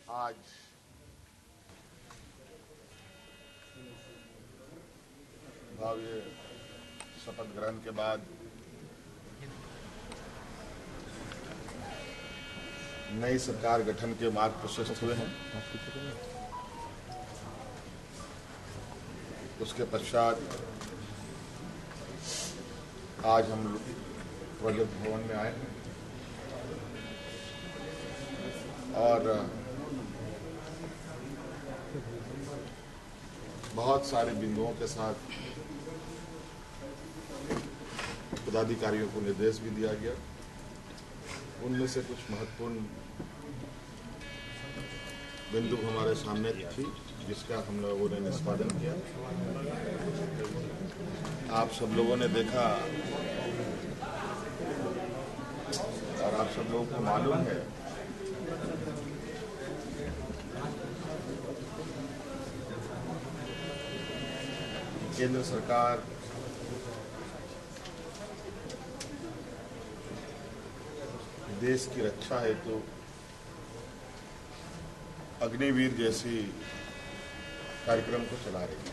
आज भव्य शपथ ग्रहण के बाद नई सरकार गठन के मार्ग प्रशस्त हुए हैं। उसके पश्चात आज हम लोग प्रोजेक्ट भवन में आए हैं और बहुत सारे बिंदुओं के साथ पदाधिकारियों को निर्देश भी दिया गया। उनमें से कुछ महत्वपूर्ण बिंदु हमारे सामने थी जिसका हम लोगों ने निष्पादन किया। आप सब लोगों ने देखा और आप सब लोगों को मालूम है केंद्र सरकार देश की रक्षा हेतु अग्निवीर जैसी कार्यक्रम को चला रही है।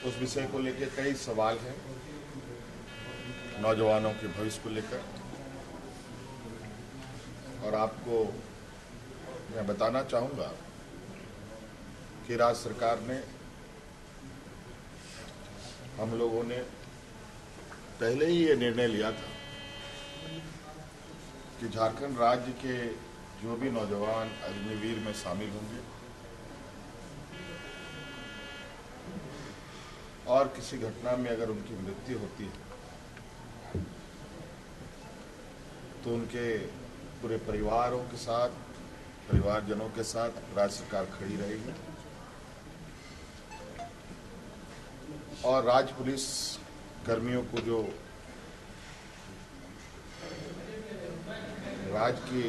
उस विषय को लेकर कई सवाल हैं नौजवानों के भविष्य को लेकर, और आपको मैं बताना चाहूंगा कि राज्य सरकार ने, हम लोगों ने पहले ही ये निर्णय लिया था कि झारखंड राज्य के जो भी नौजवान अग्निवीर में शामिल होंगे और किसी घटना में अगर उनकी मृत्यु होती है तो उनके पूरे परिवारजनों के साथ राज्य सरकार खड़ी रहेगी और राज्य पुलिस कर्मियों को जो राज्य की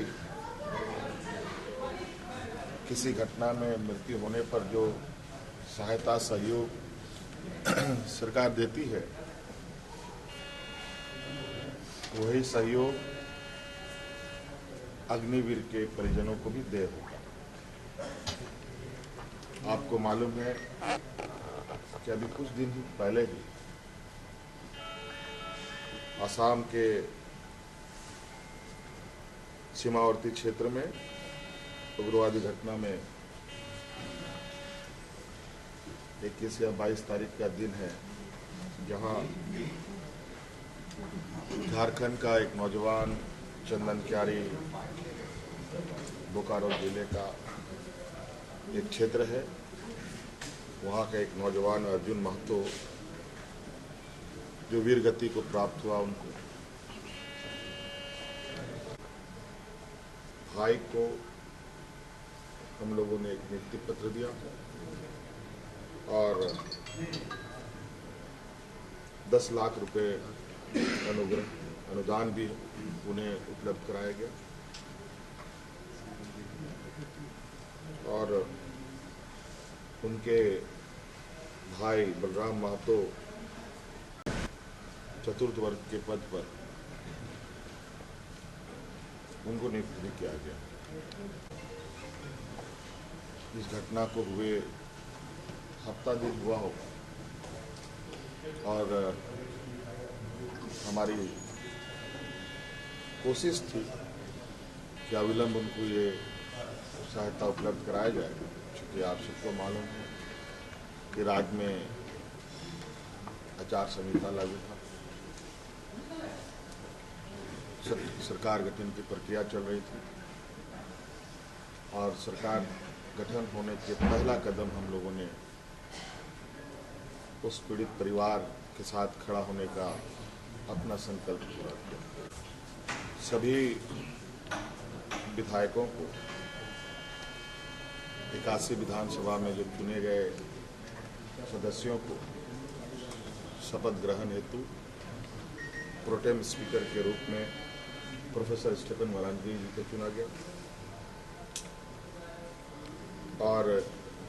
किसी घटना में मृत्यु होने पर जो सहायता सहयोग सरकार देती है, वही सहयोग अग्निवीर के परिजनों को भी दे होगा। आपको मालूम है कि अभी कुछ दिन पहले ही असम के सीमावर्ती क्षेत्र में उग्रवादी घटना में 21 या 22 तारीख का दिन है, जहां झारखंड का एक नौजवान चंदन क्यारी, बोकारो जिले का एक क्षेत्र है, वहाँ का एक नौजवान अर्जुन महतो जो वीर गति को प्राप्त हुआ, उनको भाई को हम लोगों ने एक नियुक्ति पत्र दिया और 10 लाख रुपए अनुदान भी उन्हें उपलब्ध कराया गया और उनके भाई बलराम महतो चतुर्थ वर्ग के पद पर उनको नियुक्त भी किया गया। इस घटना को हुए हफ्ता दिन हुआ होगा और हमारी कोशिश थी कि अविलंब उनको ये सहायता उपलब्ध कराया जाए, क्योंकि आप सबको मालूम है कि राज्य में आचार संहिता लागू था, सरकार गठन की प्रक्रिया चल रही थी और सरकार गठन होने के पहला कदम हम लोगों ने उस पीड़ित परिवार के साथ खड़ा होने का अपना संकल्प पूरा किया। सभी विधायकों को 81 विधानसभा में जो चुने गए सदस्यों को शपथ ग्रहण हेतु प्रोटेम स्पीकर के रूप में प्रोफेसर स्टीफन मरांडी जी को चुना गया और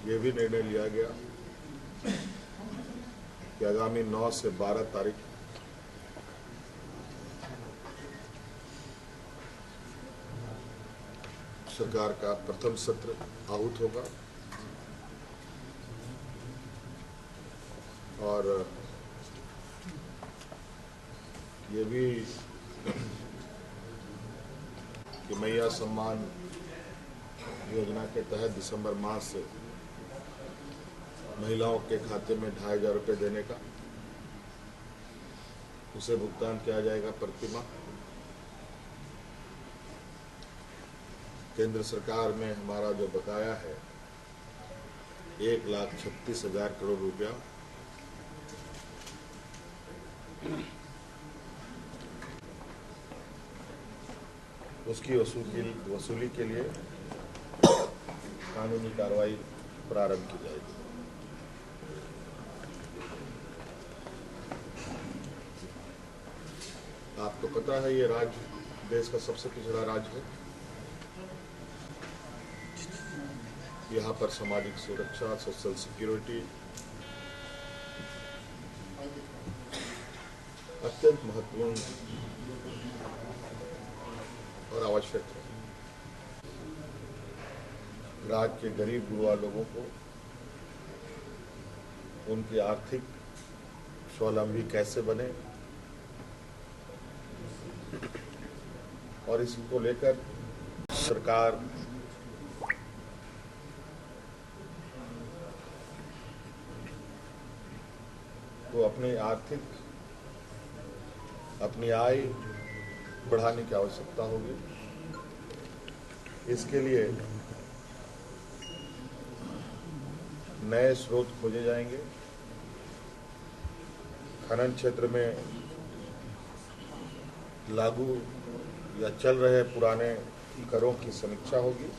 ये भी निर्णय लिया गया कि आगामी 9 से 12 तारीख सरकार का प्रथम सत्र आहूत होगा और ये भी कि मैया सम्मान योजना के तहत दिसंबर माह से महिलाओं के खाते में 2500 रुपये देने का उसे भुगतान किया जाएगा प्रति माह। केंद्र सरकार में हमारा जो बकाया है 1,36,000 करोड़ रुपया, उसकी वसूली के लिए कानूनी कार्रवाई प्रारंभ की जाएगी। आपको पता है ये राज्य देश का सबसे पिछड़ा राज्य है। यहाँ पर सामाजिक सुरक्षा, सोशल सिक्योरिटी अत्यंत महत्वपूर्ण और आवश्यक है। राज्य के गरीब युवा लोगों को उनकी आर्थिक स्वावलंबी कैसे बने और इसको लेकर सरकार को अपनी आय बढ़ाने की आवश्यकता होगी। इसके लिए नए स्रोत खोजे जाएंगे। खनन क्षेत्र में लागू या चल रहे पुराने करों की समीक्षा होगी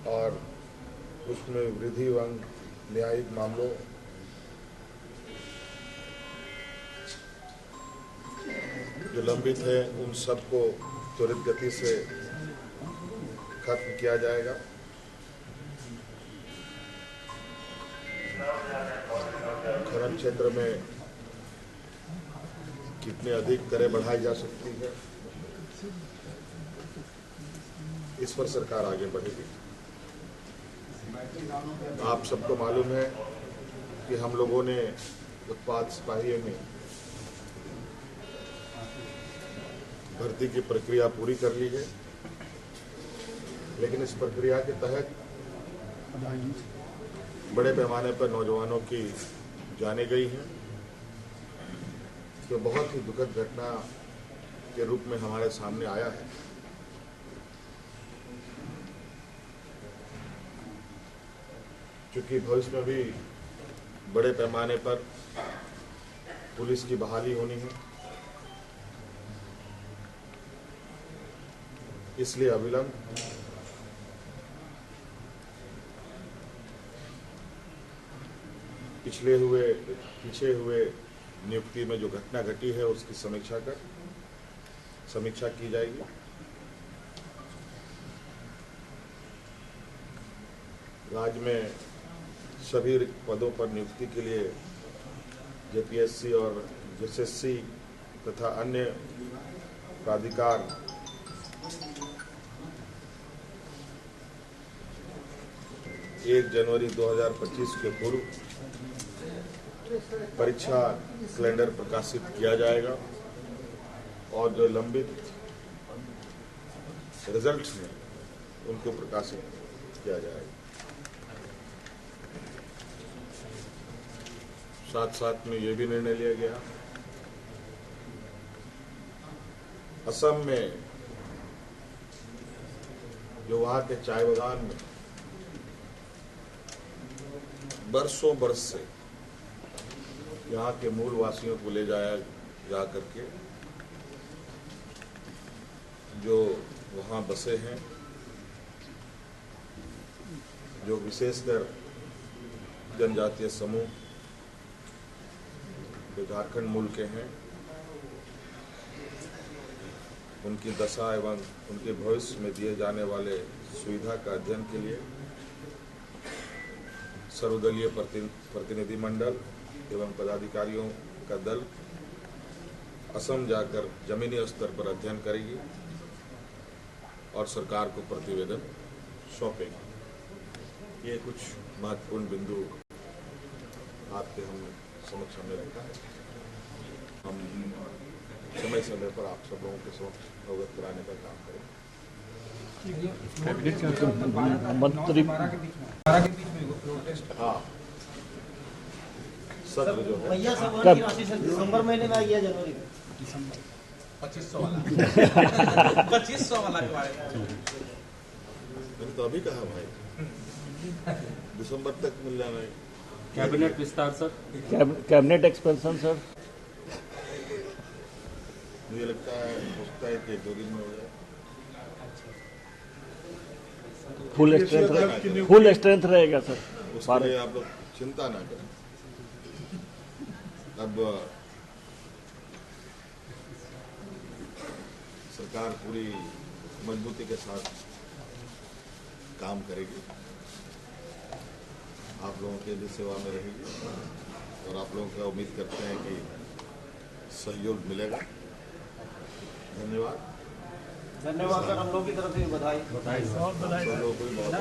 और उसमें वृद्धि एवं न्यायिक मामलों जो लंबित है उन सबको त्वरित गति से खत्म किया जाएगा। खनन क्षेत्र में कितने अधिक दरें बढ़ाई जा सकती है, इस पर सरकार आगे बढ़ेगी। आप सबको मालूम है कि हम लोगों ने उत्पाद सिपाही में भर्ती की प्रक्रिया पूरी कर ली है, लेकिन इस प्रक्रिया के तहत बड़े पैमाने पर नौजवानों की जाने गई हैं। तो बहुत ही दुखद घटना के रूप में हमारे सामने आया है। क्योंकि भविष्य में भी बड़े पैमाने पर पुलिस की बहाली होनी है, इसलिए अविलंब पीछे हुए नियुक्ति में जो घटना घटी है उसकी समीक्षा की जाएगी। राज्य में सभी पदों पर नियुक्ति के लिए जेपीएससी और जेएसएससी तथा अन्य प्राधिकार एक जनवरी 2025 के पूर्व परीक्षा कैलेंडर प्रकाशित किया जाएगा और जो लंबित रिजल्ट्स हैं उनको प्रकाशित किया जाएगा। साथ साथ में ये भी निर्णय लिया गया असम में जो वहाँ के चाय बागान में बरसों बरस से यहाँ के मूल वासियों को ले जाया जा करके जो वहाँ बसे हैं, जो विशेषकर जनजातीय समूह जो झारखंड मूल के हैं, उनकी दशा एवं उनके भविष्य में दिए जाने वाले सुविधा का अध्ययन के लिए सर्वदलीय प्रतिनिधि मंडल एवं पदाधिकारियों का दल असम जाकर जमीनी स्तर पर अध्ययन करेगी और सरकार को प्रतिवेदन सौंपेगी। ये कुछ महत्वपूर्ण बिंदु आपके हम समक्ष हमने रखा है। हम समय समय पर आप सब लोगों के समक्ष अवगत कराने का काम करेंगे। मंत्री हाँ, सत्र जो है भैया सब की राशि से दिसंबर महीने में आई है, जनवरी में 2500 वाला 2500 वाला के बारे में मैंने तो अभी कहा भाई, दिसंबर तक मिल जाना है। कैबिनेट विस्तार सर, कैबिनेट एक्सपेंशन सर, मुझे लगता है हो सकता है कि 2 दिन में हो जाए। फुल स्ट्रेंथ रहेगा सर। उसके लिए आप लोग चिंता ना करें। अब सरकार पूरी मजबूती के साथ काम करेगी, आप लोगों के लिए सेवा में रहेगी और आप लोगों का उम्मीद करते हैं कि सहयोग मिलेगा। धन्यवाद। धन्यवाद सर, हम लोग की तरफ से बधाई। आप लोगों को भी बहुत